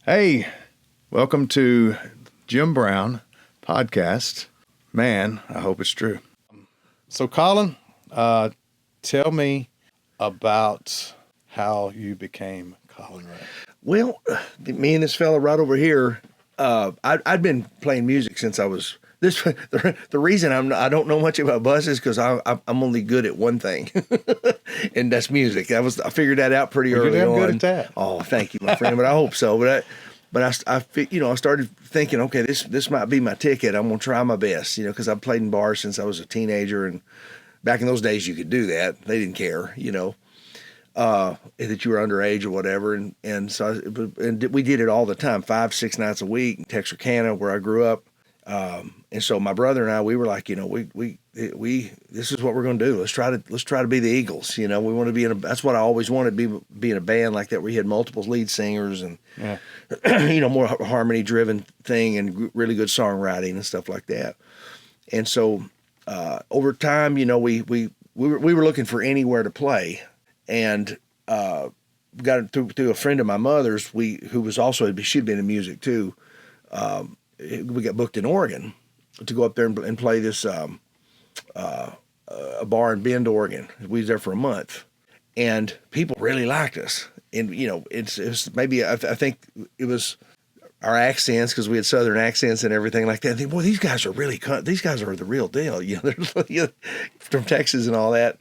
Hey, welcome to Jim Brown podcast. Man, I hope it's true. So, Collin, tell me about how you became Collin Raye. Well, me and this fella right over here, I'd been playing music since I was this. The reason I don't know much about buses because I'm only good at one thing, and that's music. I figured that out pretty early You're on. damn good at that. Oh, thank you, my friend. But I hope so. But I started thinking, okay, this might be my ticket. I'm gonna try my best, because I've played in bars since I was a teenager, and back in those days you could do that. They didn't care, that you were underage or whatever, and so we did it all the time, 5-6 nights a week in Texarkana, where I grew up. And so my brother and I, we were like, we this is what we're going to do. Let's try to be the Eagles. We want to be that's what I always wanted to be in a band like that, where you had multiple lead singers and, more harmony driven thing and really good songwriting and stuff like that. And so, over time, we were looking for anywhere to play, and, got it through a friend of my mother's, who was also, she'd been in music too. We got booked in Oregon to go up there and play this a bar in Bend, Oregon. We was there for a month, and people really liked us. And it's maybe I think it was our accents, because we had Southern accents and everything like that. And think, boy, these guys are the real deal. They're from Texas and all that.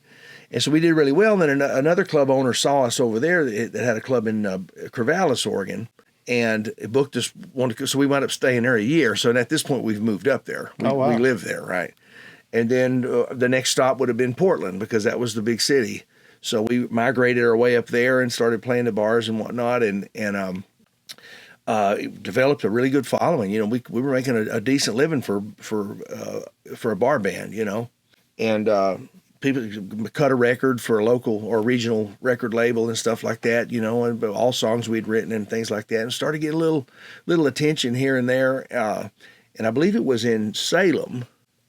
And so we did really well. And then another club owner saw us over there that had a club in Corvallis, Oregon. And it booked us so we wound up staying there a year. So at this point, we've moved up there. We live there, right? And then the next stop would have been Portland, because that was the big city. So we migrated our way up there and started playing the bars and whatnot, and developed a really good following. We were making a decent living for a bar band, and people cut a record for a local or regional record label and stuff like that, and all songs we'd written and things like that, and started getting a little attention here and there. And I believe it was in Salem.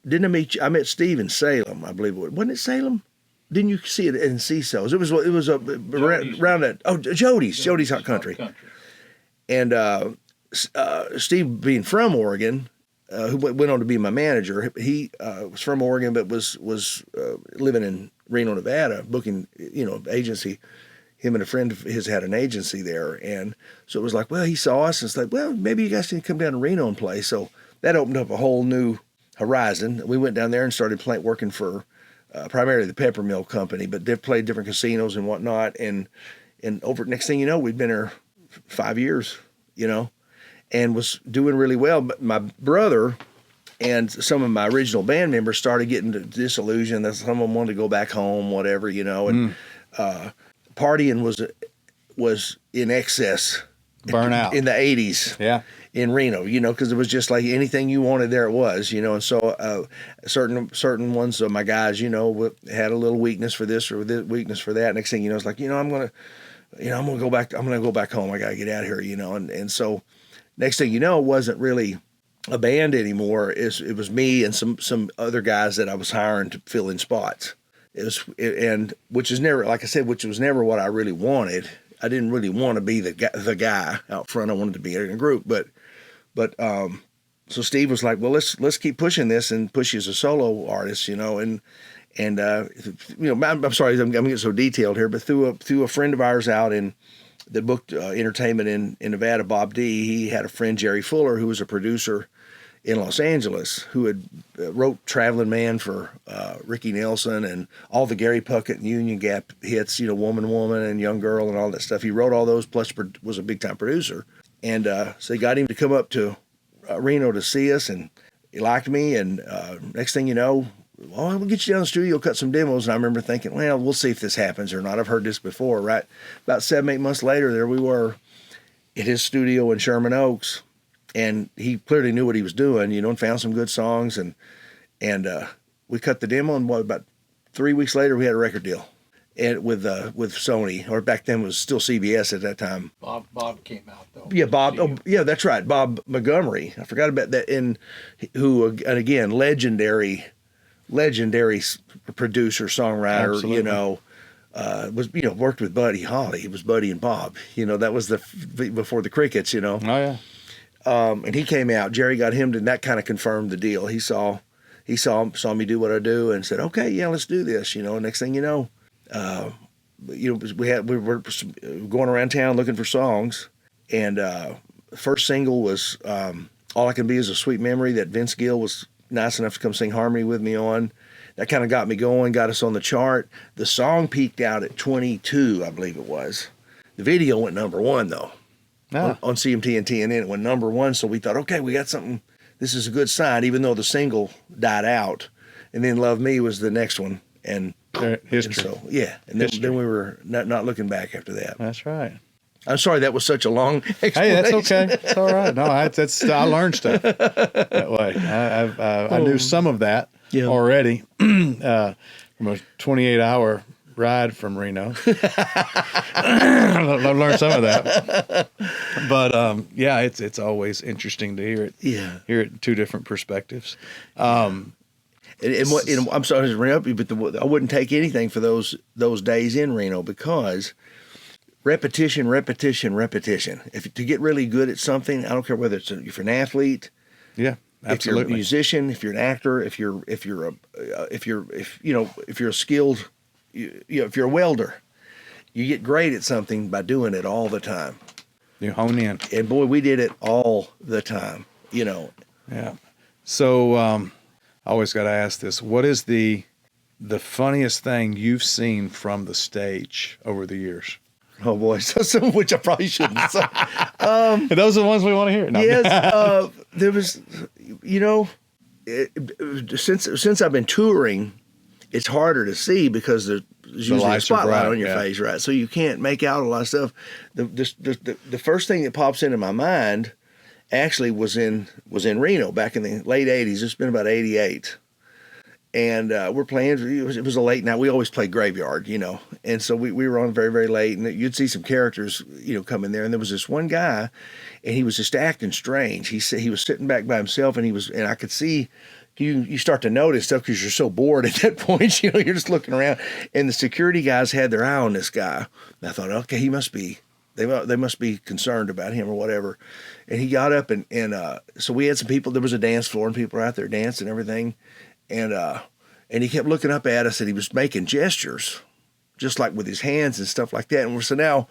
Didn't I meet you? I met Steve in Salem, I believe it was. Wasn't it Salem? Didn't you see it in CISO's? It was around that. Jody's Hot Country. And Steve, being from Oregon, who went on to be my manager, he was from Oregon, but was living in Reno, Nevada, booking, agency. Him and a friend of his had an agency there. And so it was like, well, he saw us and it's like, well, maybe you guys can come down to Reno and play. So that opened up a whole new horizon. We went down there and started working for primarily the Pepper Mill Company, but they played different casinos and whatnot. And over, next thing you know, we'd been there 5 years, and was doing really well. But my brother and some of my original band members started getting disillusioned that some of them wanted to go back home, whatever, and partying was in excess. Burnout. In the 80s. Yeah. In Reno, because it was just like anything you wanted, there it was, and so certain ones of my guys, had a little weakness for this or weakness for that. Next thing it's like, I'm gonna go back home. I gotta get out of here, and so next thing you know, it wasn't really a band anymore. It was me and some other guys that I was hiring to fill in spots. Which was never, like I said, which was never what I really wanted. I didn't really want to be the guy out front. I wanted to be in a group, but so Steve was like, well, let's keep pushing this and push you as a solo artist, and I'm sorry, I'm getting so detailed here, but through a friend of ours out that booked entertainment in Nevada, Bob D. He had a friend, Jerry Fuller, who was a producer in Los Angeles, who had wrote Traveling Man for Ricky Nelson and all the Gary Puckett and Union Gap hits, Woman, Woman and Young Girl and all that stuff. He wrote all those, plus was a big-time producer. And so they got him to come up to Reno to see us, and he liked me. And next thing you know, we'll get you down to the studio, cut some demos. And I remember thinking, well, we'll see if this happens or not. I've heard this before, right? About 7-8 months later, there we were at his studio in Sherman Oaks. And he clearly knew what he was doing, and found some good songs. And we cut the demo, and about 3 weeks later, we had a record deal. And with Sony, or back then it was still CBS at that time. Bob came out though. Yeah, Bob. Oh, yeah, that's right. Bob Montgomery. I forgot about that. And again, legendary producer, songwriter. Absolutely. was, worked with Buddy Holly. It was Buddy and Bob. That was before the Crickets. Oh yeah. And he came out. Jerry got him to, and that kind of confirmed the deal. He saw me do what I do and said, okay, yeah, let's do this. Next thing you know, we were going around town looking for songs, and the first single was "All I Can Be Is a Sweet Memory" that Vince Gill was nice enough to come sing harmony with me on. That kind of got me going, got us on the chart. The song peaked out at 22, I believe it was. The video went #1 though. On CMT and TNN, it went #1. So we thought, okay, we got something. This is a good sign, even though the single died out. And then "Love Me" was the next one, and history. So yeah, and then we were not looking back after that. That's right. I'm sorry that was such a long explanation. Hey, that's okay. It's all right. No, I learned stuff that way. I knew some of that already from a 28-hour ride from Reno. I've learned some of that. But it's always interesting to hear it. Yeah, hear it two different perspectives. I'm sorry to bring up you, but I wouldn't take anything for those days in Reno, because repetition. If to get really good at something, I don't care whether if you're an athlete, yeah, absolutely, if you're a musician, if you're an actor, if you're a skilled, if you're a welder, you get great at something by doing it all the time. You hone in, and boy, we did it all the time. Yeah. So I always got to ask this: what is the funniest thing you've seen from the stage over the years? Oh boy, so some of which I probably shouldn't say. Those are the ones we want to hear. No. Yes, there was, since I've been touring, it's harder to see because there's usually a spotlight on your face, right? So you can't make out a lot of stuff. The first thing that pops into my mind actually was in Reno back in the late '80s. It's been about '88. And we're playing. It was a late night. We always play graveyard, and so we were on very, very late. And you'd see some characters, come in there. And there was this one guy, and he was just acting strange. He said he was sitting back by himself, and I could see. You start to notice stuff because you're so bored at that point. You're just looking around, and the security guys had their eye on this guy. And I thought, okay, he must be. They must be concerned about him or whatever. And he got up, and so we had some people. There was a dance floor, and people were out there dancing and everything. And he kept looking up at us, and he was making gestures, just like with his hands and stuff like that. And so now,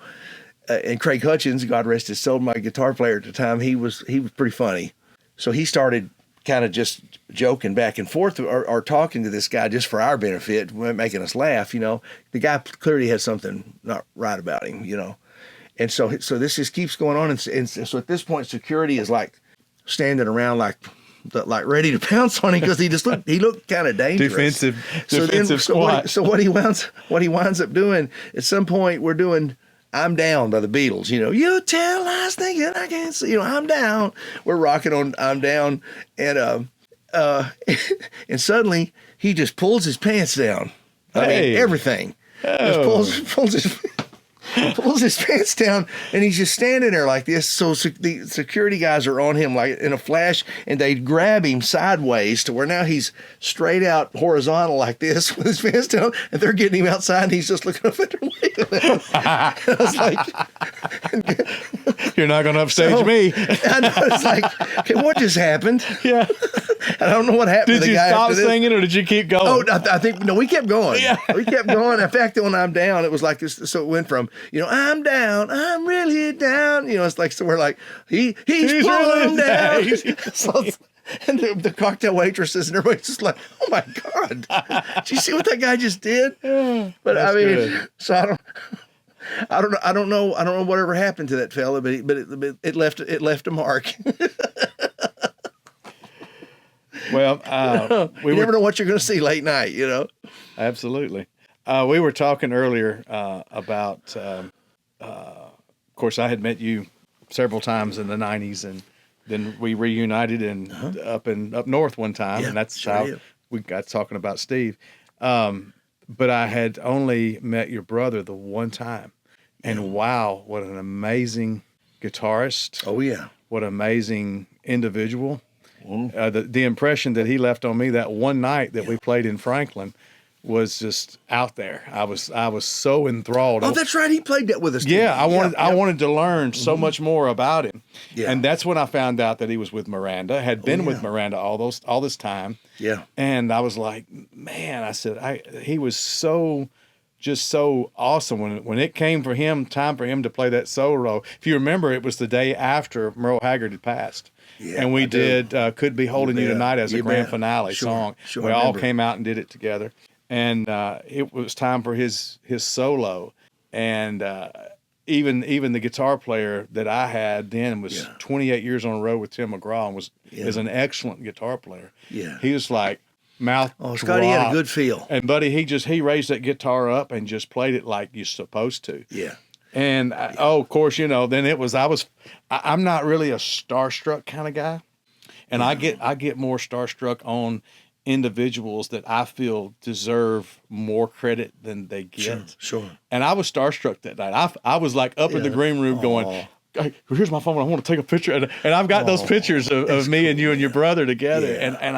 and Craig Hutchins, God rest his soul, my guitar player at the time, he was pretty funny. So he started kind of just joking back and forth or talking to this guy just for our benefit, making us laugh. The guy clearly had something not right about him. And so this just keeps going on, and so at this point, security is like standing around like ready to pounce on him because he looked kind of dangerous. Defensive squat. So what he winds up doing at some point, we're doing "I'm Down" by the Beatles. You tell lies thinking I can't see. I'm down. We're rocking on "I'm Down," and and suddenly he just pulls his pants down. I mean everything. Oh. Just pulls his pants down, and he's just standing there like this. So the security guys are on him like in a flash, and they grab him sideways to where now he's straight out horizontal like this with his pants down, and they're getting him outside, and he's just looking up at their leg. I was like, "You're not going to upstage me." I know. It's like, okay, what just happened? Yeah. I don't know what happened. Did to the you guy stop after this. singing, or did you keep going? Oh, I think we kept going. Yeah. We kept going. In fact, when "I'm Down," it was like this. So it went from "I'm down, I'm really down." It's like so we're like he's pulling really him down. down. And the cocktail waitresses and everybody's just like, "Oh my God, did you see what that guy just did?" But That's I mean, good. so I don't know whatever happened to that fella, but it left a mark. Well, you never know what you're going to see late night, Absolutely. We were talking earlier about, of course, I had met you several times in the '90s, and then we reunited up north one time, and that's how we got talking about Steve. But I had only met your brother the one time, and wow, what an amazing guitarist! Oh yeah, what an amazing individual. The impression that he left on me that one night that we played in Franklin was just out there. I was so enthralled. Oh, that's right. He played that with us. Didn't Yeah, he? I wanted to learn so much more about him. Yeah. And that's when I found out that he was with Miranda, had been with Miranda all this time. Yeah. And I was like, man, I said, he was just so awesome when it came for him, time for him to play that solo. If you remember, it was the day after Merle Haggard had passed. Yeah, And we did Could Be Holding You Tonight as a grand finale song. Sure, we all came out and did it together. And it was time for his solo. And even the guitar player that I had then was 28 years on the road with Tim McGraw and is an excellent guitar player. Yeah. He was like mouth Scotty drop. had a good feel. And buddy, he raised that guitar up and just played it like you're supposed to. Yeah. And of course, then I'm not really a starstruck kind of guy. And I get more starstruck on individuals that I feel deserve more credit than they get. Sure. And I was starstruck that night. I was like up in the green room going, hey, here's my phone. I want to take a picture. And I've got those pictures of me and you and your brother together. Yeah. And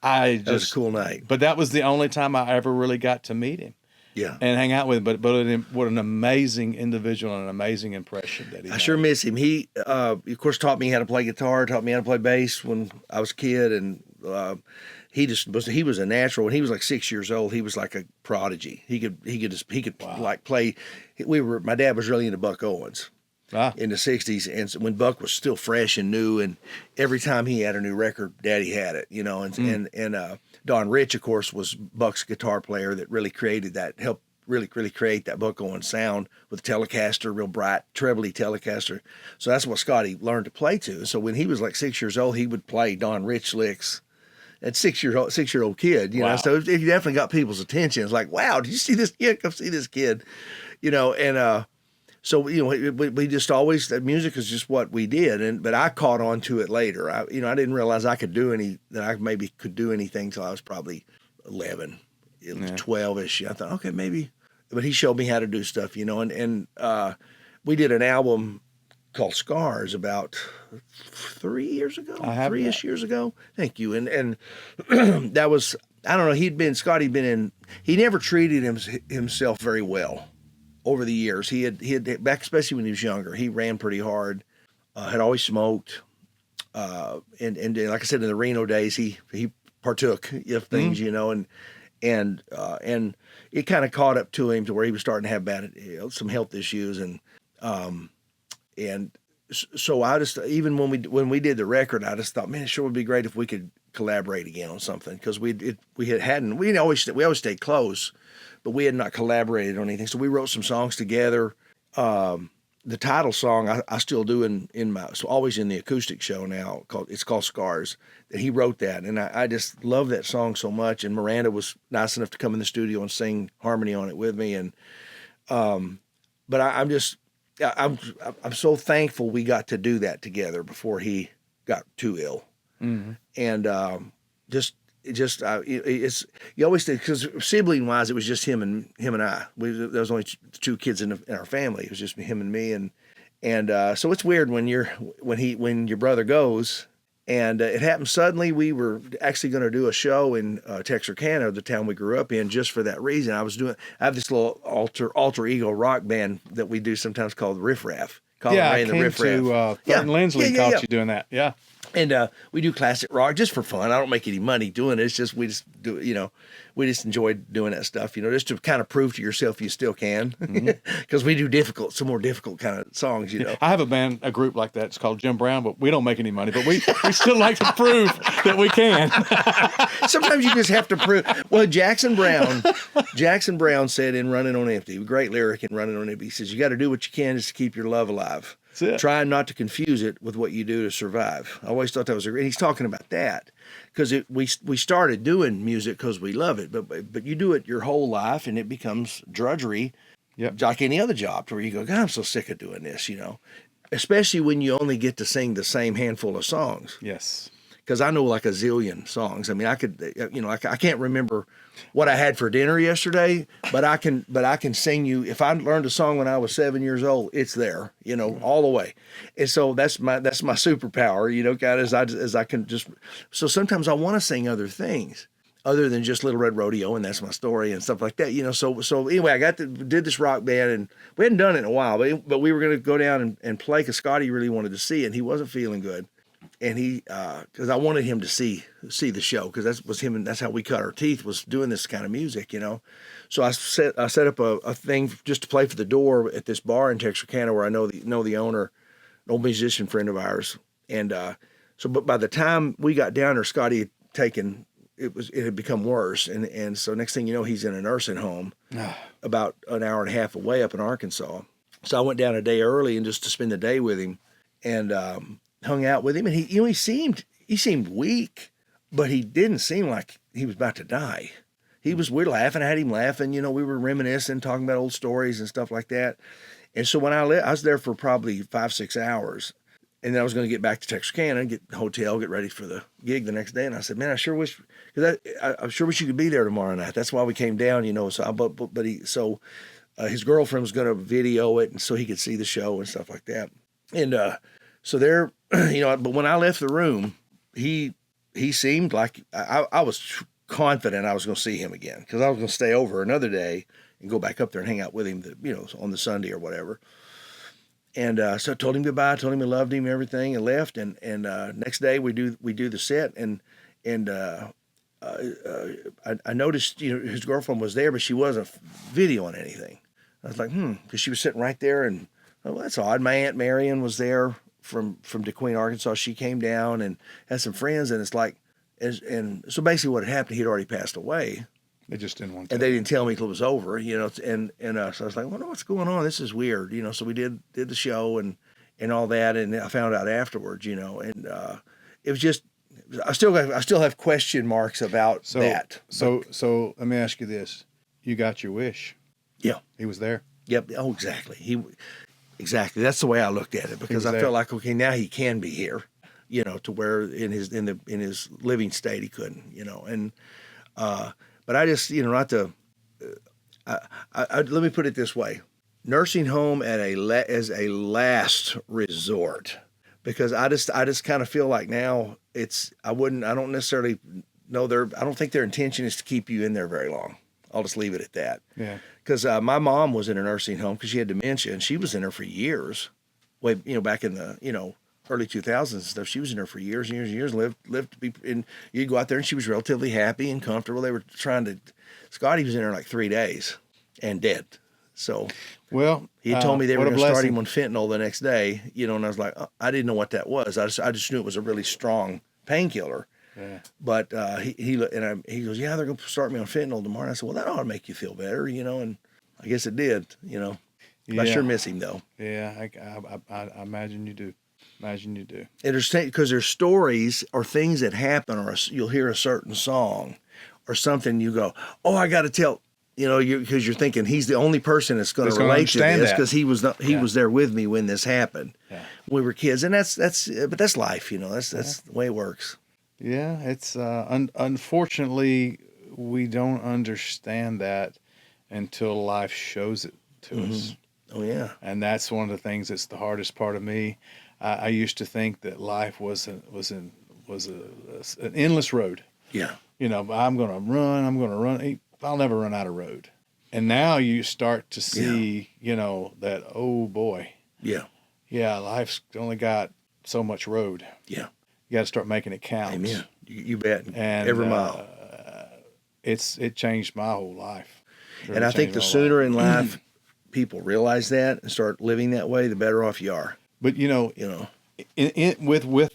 I just, that was a cool night. But that was the only time I ever really got to meet him. Yeah. And hang out with him. But what an amazing individual and an amazing impression that he made. Sure miss him. He, of course, taught me how to play guitar, taught me how to play bass when I was a kid. And he was a natural. When he was like 6 years old, he was like a prodigy. He could like play. My dad was really into Buck Owens. In the 60s, and so when Buck was still fresh and new, and every time he had a new record, Daddy had it, and Don Rich, of course, was Buck's guitar player that really created that, helped really create that Buck Owens sound with the Telecaster, real bright, trebly Telecaster. So that's what Scotty learned to play to. So when he was like 6 years old, he would play Don Rich licks. At 6-year-old kid, you know, so it definitely got people's attention. It's like, wow, did you see this kid? Come see this kid, and so, we just always, that music is just what we did. But I caught on to it later. I didn't realize I could do anything till I was probably 11, 12-ish. I thought, okay, maybe. But he showed me how to do stuff, and we did an album called Scars about 3 years ago, 3-ish years ago. Thank you. And that was, I don't know, he never treated himself very well. Over the years, he had back, especially when he was younger, he ran pretty hard, had always smoked, and like I said, in the Reno days, he partook of things, and it kind of caught up to him to where he was starting to have some health issues, and so I just, even when we did the record, I just thought, man, it sure would be great if we could collaborate again on something, because we always stayed close. But we had not collaborated on anything, so we wrote some songs together. The title song I still do always in the acoustic show now. It's called Scars. That he wrote that, and I just love that song so much. And Miranda was nice enough to come in the studio and sing harmony on it with me. And but I'm so thankful we got to do that together before he got too ill. Mm-hmm. And it's, you always think, because sibling wise, it was just him and I. There was only two kids in our family. It was just him and me, and so it's weird when your brother goes, and it happened suddenly. We were actually going to do a show in Texarkana, the town we grew up in, just for that reason. I have this little alter ego rock band that we do sometimes called Riff Raff. Collin Raye and the Riff Raff. Thurman Lindsley caught you doing that. Yeah. And we do classic rock just for fun. I don't make any money doing it. It's just we just do, we just enjoy doing that stuff, just to kind of prove to yourself you still can. Because we do some more difficult kind of songs, I have a group like that. It's called Jim Brown, but we don't make any money. But we still like to prove that we can. Sometimes you just have to prove. Well, Jackson Brown said in Running on Empty, a great lyric in Running on Empty, he says, you got to do what you can just to keep your love alive. Try not to confuse it with what you do to survive. I always thought that was he's talking about that, because we started doing music because we love it, but you do it your whole life and it becomes drudgery, like any other job, to where you go, God, I'm so sick of doing this, especially when you only get to sing the same handful of songs. Yes. Because I know like a zillion songs. I mean, I could, I can't remember what I had for dinner yesterday, but I can sing you. If I learned a song when I was 7 years old, it's there, all the way. And so that's my superpower, kind of as I can just. So sometimes I want to sing other things, other than just Little Red Rodeo, and that's my story and stuff like that. So anyway, I did this rock band, and we hadn't done it in a while, but we were going to go down and play because Scotty really wanted to see it, and he wasn't feeling good. And he, because I wanted him to see the show, because that was him, and that's how we cut our teeth, was doing this kind of music, So I set up a thing just to play for the door at this bar in Texarkana where I know the owner, an old musician friend of ours. And but by the time we got down there, Scotty had taken, it had become worse, and so next thing you know, he's in a nursing home about an hour and a half away up in Arkansas. So I went down a day early and just to spend the day with him, and hung out with him, and he seemed weak, but he didn't seem like he was about to die. We're laughing, I had him laughing, we were reminiscing, talking about old stories and stuff like that. And so when I was there for probably 5-6 hours, and then I was going to get back to Texarkana and get the hotel, get ready for the gig the next day. And I said, man, I sure wish, because I sure wish you could be there tomorrow night. That's why we came down, So his girlfriend was going to video it, and so he could see the show and stuff like that. And so there, but when I left the room, he seemed like I was confident I was going to see him again, because I was going to stay over another day and go back up there and hang out with him, on the Sunday or whatever. And so I told him goodbye, told him I loved him, everything, and left. And next day we do the set, and I noticed his girlfriend was there, but she wasn't videoing anything. I was like, because she was sitting right there, and that's odd. My Aunt Marion was there from DeQueen, Arkansas. She came down and had some friends, and it's like, and so basically what had happened, he'd already passed away. They just didn't want to. And they didn't tell me till it was over, and so I was like, I wonder what's going on. This is weird, So we did the show and all that, and I found out afterwards, and it was just, I still have question marks about that. So let me ask you this: you got your wish? Yeah, he was there. Yep. Oh, exactly. Exactly. That's the way I looked at it, because I felt like, okay, now he can be here, to where in his living state he couldn't, and. But I just, not to, let me put it this way: nursing home as a last resort, because I just kind of feel like now I don't necessarily know I don't think their intention is to keep you in there very long. I'll just leave it at that. Yeah. Because my mom was in a nursing home because she had dementia, and she was in there for years, back in the, early 2000s and stuff. She was in there for years and years and years, lived to be in. You'd go out there and she was relatively happy and comfortable. They were Scotty was in there like 3 days and dead. So, well, he had told me they were going to start him on fentanyl the next day, and I was like, I didn't know what that was. I just knew it was a really strong painkiller. Yeah. But he goes, yeah, they're going to start me on fentanyl tomorrow. And I said, well, that ought to make you feel better, and I guess it did, Yeah. I sure miss him though. Yeah, I imagine you do. Imagine you do. Interesting, because there's stories or things that happen, or you'll hear a certain song or something, you go, oh, I got to tell, because you're thinking he's the only person that's going to relate to this, because he was there with me when this happened. Yeah. When we were kids, and that's life, that's the way it works. Yeah, it's unfortunately we don't understand that until life shows it to us. Oh yeah, and that's one of the things that's the hardest part of me. I used to think that life was an endless road. Yeah. I'm going to run. I'll never run out of road. And now you start to see, that, oh boy. Yeah. Yeah, life's only got so much road. Yeah. You got to start making it count. Amen. You bet. And every mile. It changed my whole life. And I think the sooner in life people realize that and start living that way, the better off you are. But with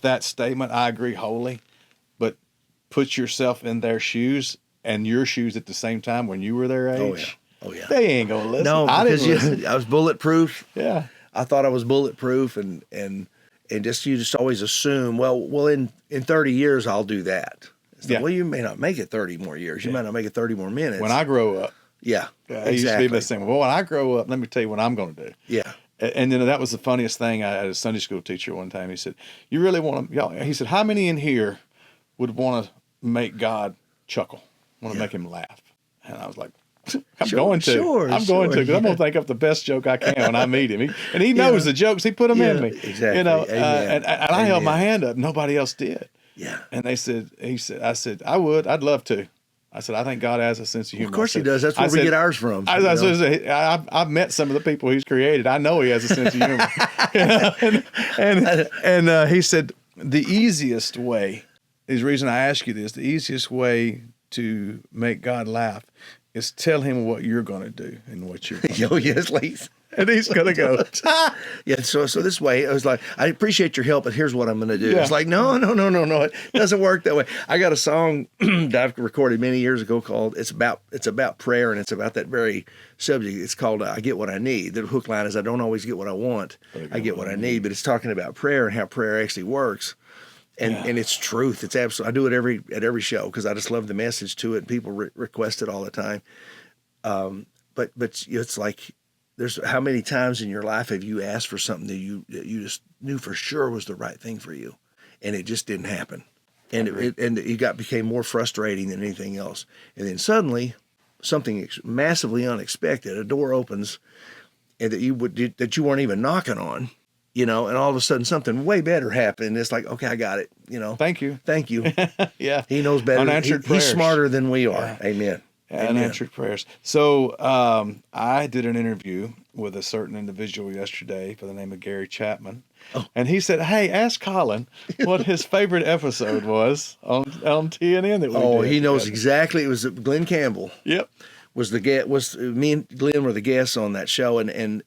that statement, I agree wholly. But put yourself in their shoes and your shoes at the same time when you were their age. Oh yeah. They ain't gonna listen. No, because I was bulletproof. Yeah. I thought I was bulletproof, and just you just always assume, well, in 30 years I'll do that. So, well, you may not make it 30 more years. You might not make it 30 more minutes. When I grow up. Yeah. Exactly. Used to be the same. Well, when I grow up, let me tell you what I'm going to do. Yeah. And that was the funniest thing. I had a Sunday school teacher one time. He said, "You really want to?" He said, "How many in here would want to make God chuckle? Want to make him laugh?" And I was like, "I'm going to. I'm going to, because I'm going to think up the best joke I can when I meet him." He knows the jokes. He put them in me. Exactly. And I held my hand up. Nobody else did. Yeah. And I said, "I would. I'd love to." I said, I think God has a sense of humor. Of course I said, he does. That's where we get ours from. I've met some of the people he's created. I know he has a sense of humor. And he said, the easiest way, the reason I ask you this, the easiest way to make God laugh is tell him what you're going to do and what you're going to do. Yes, please. And he's going to go, yeah. So this way, I was like, I appreciate your help, but here's what I'm going to do. Yeah. It's like, no. It doesn't work that way. I got a song that I've recorded many years ago called It's about prayer, and it's about that very subject. It's called I Get What I Need. The hook line is, I don't always get what I want. I get what I need. But it's talking about prayer and how prayer actually works. And it's truth. It's absolute. I do it at every show because I just love the message to it. And people request it all the time. But it's like, there's how many times in your life have you asked for something that you just knew for sure was the right thing for you, and it just didn't happen, and it became more frustrating than anything else. And then suddenly, something massively unexpected, a door opens, and that you weren't even knocking on, and all of a sudden something way better happened. It's like, okay, I got it. Thank you. Yeah, he knows better. Unanswered prayers. He's smarter than we are. Yeah. Amen. Unanswered prayers. So I did an interview with a certain individual yesterday by the name of Gary Chapman. Oh. And he said, hey, ask Collin what his favorite episode was on TNN that we did. He knows exactly. It was Glen Campbell. Yep. Was me and Glenn were the guests on that show, and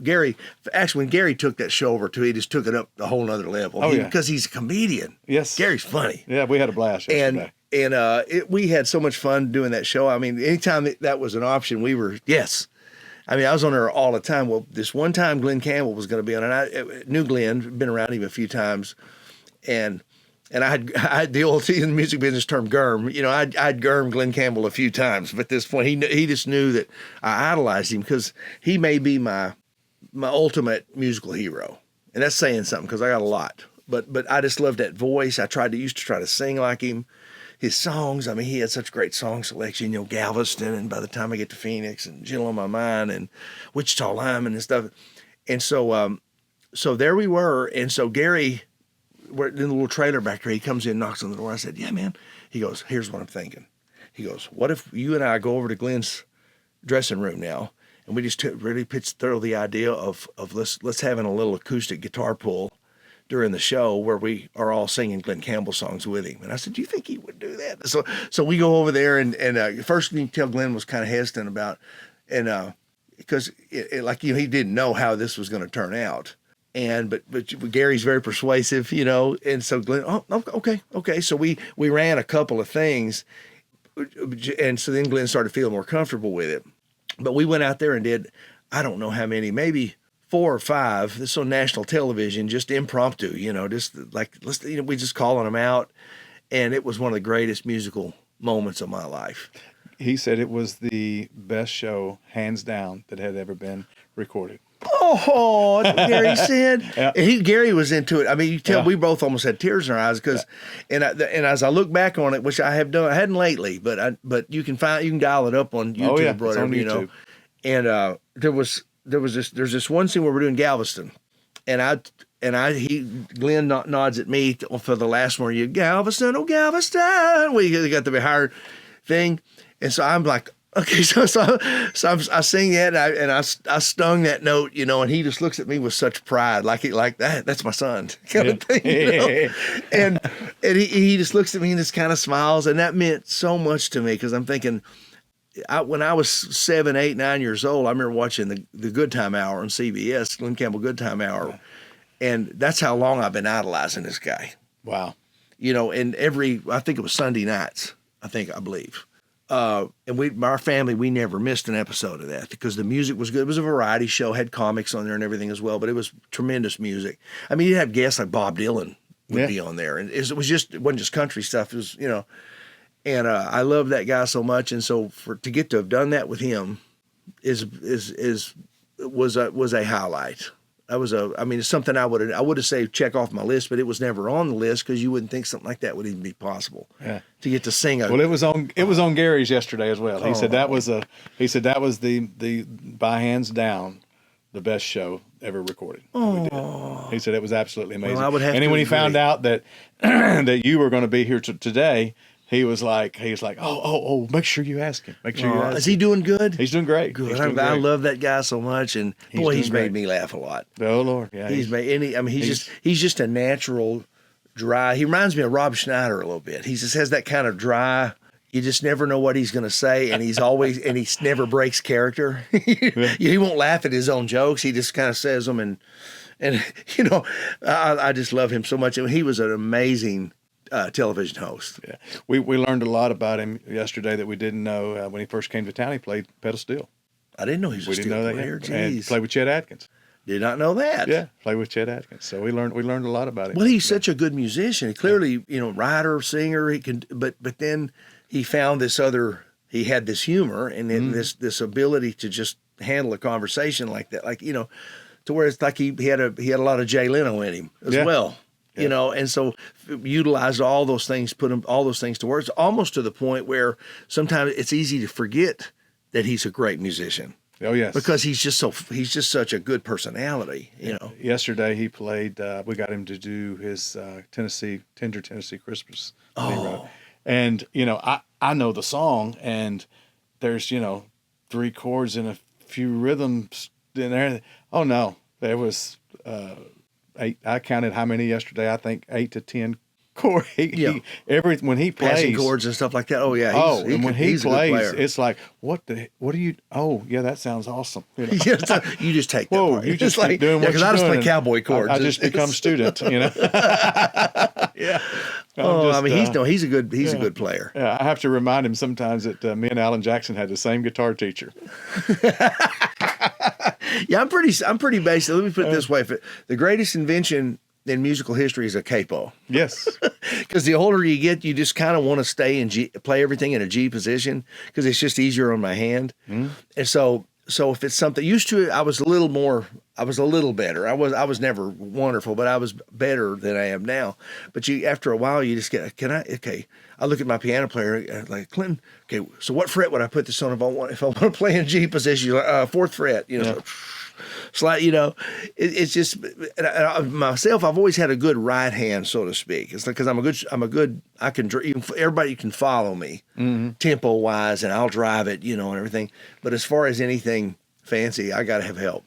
Gary, actually, when Gary took that show over to, he just took it up a whole nother level. Because he's a comedian. Yes. Gary's funny. Yeah, we had a blast yesterday. And we had so much fun doing that show. I mean, anytime that was an option, we were, yes. I mean, I was on there all the time. Well, this one time Glen Campbell was going to be on, and I knew Glenn, been around him a few times, and I had the old, in the music business term, germ. I'd germ Glen Campbell a few times, but at this point, he just knew that I idolized him because he may be my ultimate musical hero, and that's saying something because I got a lot. But I just loved that voice. I used to try to sing like him. His songs, I mean, he had such great song selection, Galveston, and by the time I get to Phoenix, and Gentle on My Mind, and Wichita Lineman and stuff. And so there we were. And so Gary, we're in the little trailer back there, he comes in, knocks on the door. I said, yeah, man. He goes, here's what I'm thinking. He goes, what if you and I go over to Glenn's dressing room now, and we just really pitched through the idea of let's having a little acoustic guitar pull during the show where we are all singing Glen Campbell songs with him. And I said, do you think he would do that? So we go over there, and first you can tell Glenn was kind of hesitant about, and because he didn't know how this was going to turn out. But Gary's very persuasive, and so Glenn, okay. So we ran a couple of things, and so then Glenn started feeling more comfortable with it. But we went out there and did, I don't know how many, maybe 4 or 5. This is on national television, just impromptu, just like we just calling them out, and it was one of the greatest musical moments of my life. He said it was the best show, hands down, that had ever been recorded. Oh, that's what Gary said. Yeah. And Gary was into it. I mean, you tell we both almost had tears in our eyes because, and as I look back on it, which I have done, I hadn't lately, but you can dial it up on YouTube, it's on YouTube. And there's this one scene where we're doing Galveston, and Glenn nods at me for the last one. You Galveston, oh Galveston. We got the higher thing, and so I'm like, okay, so I sing that, and I stung that note, and he just looks at me with such pride, like that's my son, kind of thing, and he just looks at me and just kind of smiles, and that meant so much to me because I'm thinking. When I was 7, 8, 9 years old, I remember watching the Good Time Hour on CBS, Glen Campbell Good Time Hour, and that's how long I've been idolizing this guy. Wow. And I think it was Sunday nights, I believe. And our family, we never missed an episode of that because the music was good. It was a variety show, had comics on there and everything as well, but it was tremendous music. I mean, you had guests like Bob Dylan would be on there, and it wasn't just country stuff. It was, And I love that guy so much, and so to get to have done that with him was a highlight. It's something I would have said check off my list, but it was never on the list because you wouldn't think something like that would even be possible. Yeah. To get to sing. Well, it was on Gary's yesterday as well. He said that was the by hands down the best show ever recorded. Oh. He said it was absolutely amazing. Well, I would have and to when he agree. found out that that you were going to be here today, he was like, oh, make sure you ask him. Make sure you ask him. Is he doing good? He's doing great. Good. He's doing I great. love that guy so much, and he's made me laugh a lot. Oh Lord, yeah. He's just a natural dry. He reminds me of Rob Schneider a little bit. He just has that kind of dry. You just never know what he's going to say, and he never breaks character. He won't laugh at his own jokes. He just kind of says them, and I just love him so much. And he was an amazing television host. Yeah, we learned a lot about him yesterday that we didn't know. When he first came to town, he played pedal steel. I didn't know he was a steel player. And played with Chet Atkins. Did not know that. Yeah, played with Chet Atkins. So we learned a lot about him. Well, he's such a good musician. He clearly, writer, singer. He can, but then he found he had this humor and then this ability to just handle a conversation like that, to where it's like he had a lot of Jay Leno in him as well, and so utilized all those things, put all those things to words, almost to the point where sometimes it's easy to forget that he's a great musician. Oh yes, because he's just such a good personality. Yesterday he played. We got him to do his Tender Tennessee Christmas. And, I know the song, and there's, 3 chords and a few rhythms in there. Oh, no, there was 8. I counted how many yesterday. I think 8 to 10 chords. When he plays. Passing chords and stuff like that. Oh, yeah. When he plays, it's like, what are you, oh, yeah, that sounds awesome. You just take that part. You just like doing what you're doing. Because I just play cowboy chords. I just become student, Yeah. He's a good player. Yeah, I have to remind him sometimes that me and Alan Jackson had the same guitar teacher. Yeah, I'm pretty basic. Let me put it this way: the greatest invention in musical history is a capo. Yes, because the older you get, you just kind of want to stay and play everything in a G position because it's just easier on my hand. And so if it's something used to, I was a little better. I was never wonderful, but I was better than I am now. But after a while, you just get, I look at my piano player like, Clinton, okay, so what fret would I put this on if I want to play in G position? 4th fret, so slide, it's just myself. I've always had a good right hand, so to speak. It's like, because I can, everybody can follow me tempo wise, and I'll drive it, and everything. But as far as anything fancy, I got to have help.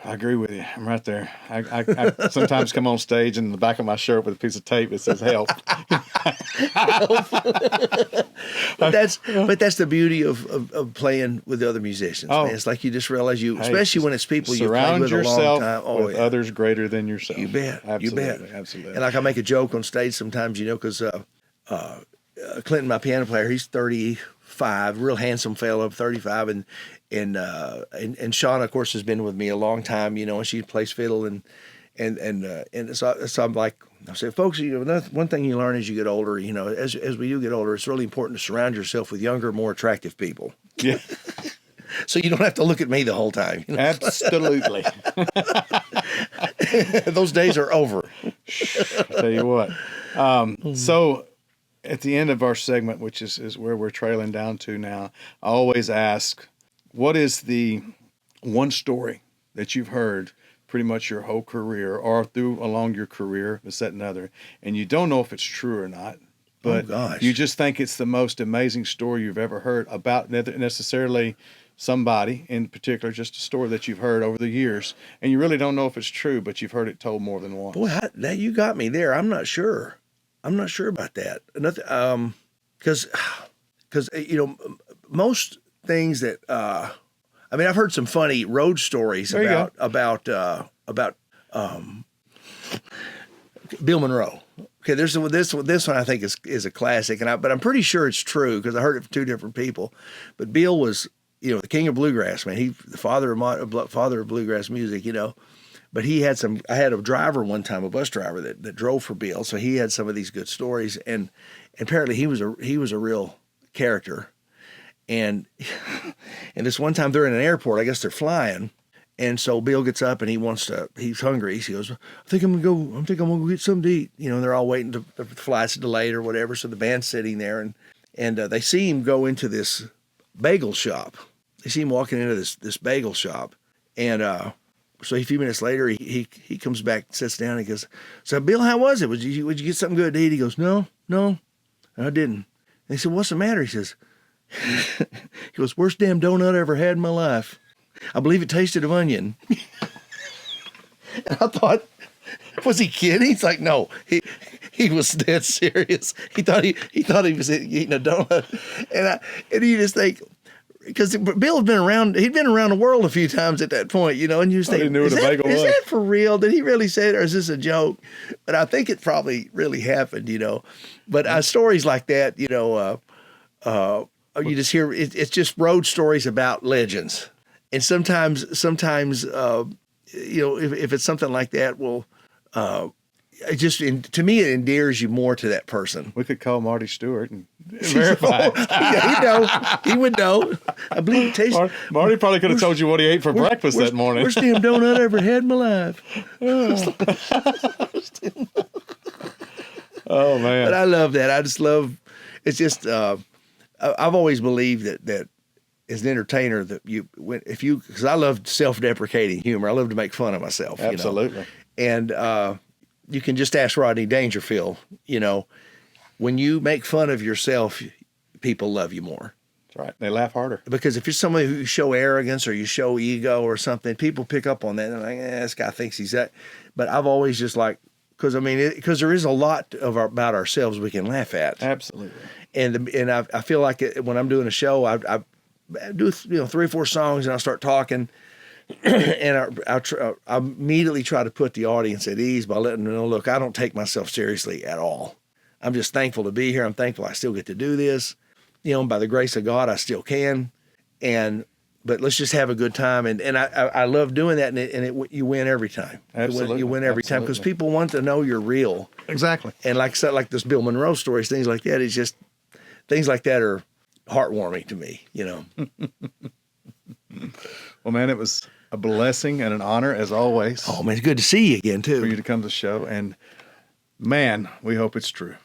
I agree with you. I'm right there. I sometimes come on stage and in the back of my shirt with a piece of tape that says help. But that's the beauty of playing with other musicians. Man. It's like you just realize especially when it's people you've played with a long time. With others greater than yourself. You bet. Absolutely. And like I make a joke on stage sometimes, because Clinton, my piano player, he's 35, real handsome fellow, 35, and Shauna, of course, has been with me a long time, and she plays fiddle, and so I'm like, I say, folks, one thing you learn as you get older, as we do get older, it's really important to surround yourself with younger, more attractive people. Yeah. So you don't have to look at me the whole time. Absolutely. Those days are over. I'll tell you what. So at the end of our segment, which is where we're trailing down to now, I always ask, what is the one story that you've heard pretty much your whole career or along your career, this, that, and other, and you don't know if it's true or not, but you just think it's the most amazing story you've ever heard about, not necessarily somebody in particular, just a story that you've heard over the years, and you really don't know if it's true, but you've heard it told more than once. Boy, you got me there. I'm not sure about that. Nothing, because most things that I've heard some funny road stories about Bill Monroe. Okay, this one I think is a classic, but I'm pretty sure it's true because I heard it from 2 different people. But Bill was the king of bluegrass, man. He the father of bluegrass music, But I had a driver one time, a bus driver that drove for Bill, so he had some of these good stories, and apparently he was a real character. And this one time they're in an airport, I guess they're flying, and so Bill gets up and he's hungry. He goes, I think I'm gonna go get something to eat. They're all waiting to the flight's delayed or whatever, so the band's sitting there, and they see him go into this bagel shop. They see him walking into this bagel shop, and so a few minutes later, he comes back, sits down, and he goes, so Bill, how was it? Would you get something good to eat? He goes, no, And I didn't. And he said, what's the matter? He says, he goes, worst damn donut I ever had in my life. I believe it tasted of onion. And I thought, was he kidding? He's like, no, he was dead serious. He thought he was eating a donut. And you just think, because Bill had been around, he'd been around the world a few times at that point, you know, and you just think, is that for real? Did he really say it, or is this a joke? But I think it probably really happened, you know. But stories like that, you know, you just hear, it's just road stories about legends. And sometimes, you know, if it's something like that, well, it just, to me, it endears you more to that person. We could call Marty Stewart and verify. Yeah, he'd know. He would know. I believe it tastes. Marty probably could have told you what he ate for breakfast that morning. Worst damn donut I ever had in my life. Oh, man. But I love that. I just love, it's just, I've always believed that as an entertainer, that because I love self-deprecating humor. I love to make fun of myself. Absolutely. You know? And you can just ask Rodney Dangerfield, you know, when you make fun of yourself, people love you more. That's right. They laugh harder. Because if you're somebody who show arrogance or you show ego or something, people pick up on that. And they're like, this guy thinks he's that. But I've always just like, because there is a lot about ourselves we can laugh at. Absolutely. And I feel like when I'm doing a show, I do 3 or 4 songs and I start talking. And I immediately try to put the audience at ease by letting them know, look, I don't take myself seriously at all. I'm just thankful to be here. I'm thankful I still get to do this. You know, by the grace of God, I still can. But let's just have a good time. And I love doing that. And you win every time. Absolutely. You win every time because people want to know you're real. Exactly. And like this Bill Monroe stories, things like that, things like that are heartwarming to me, you know. Well, man, it was a blessing and an honor as always. Oh, man, it's good to see you again, too. For you to come to the show. And, man, we hope it's true.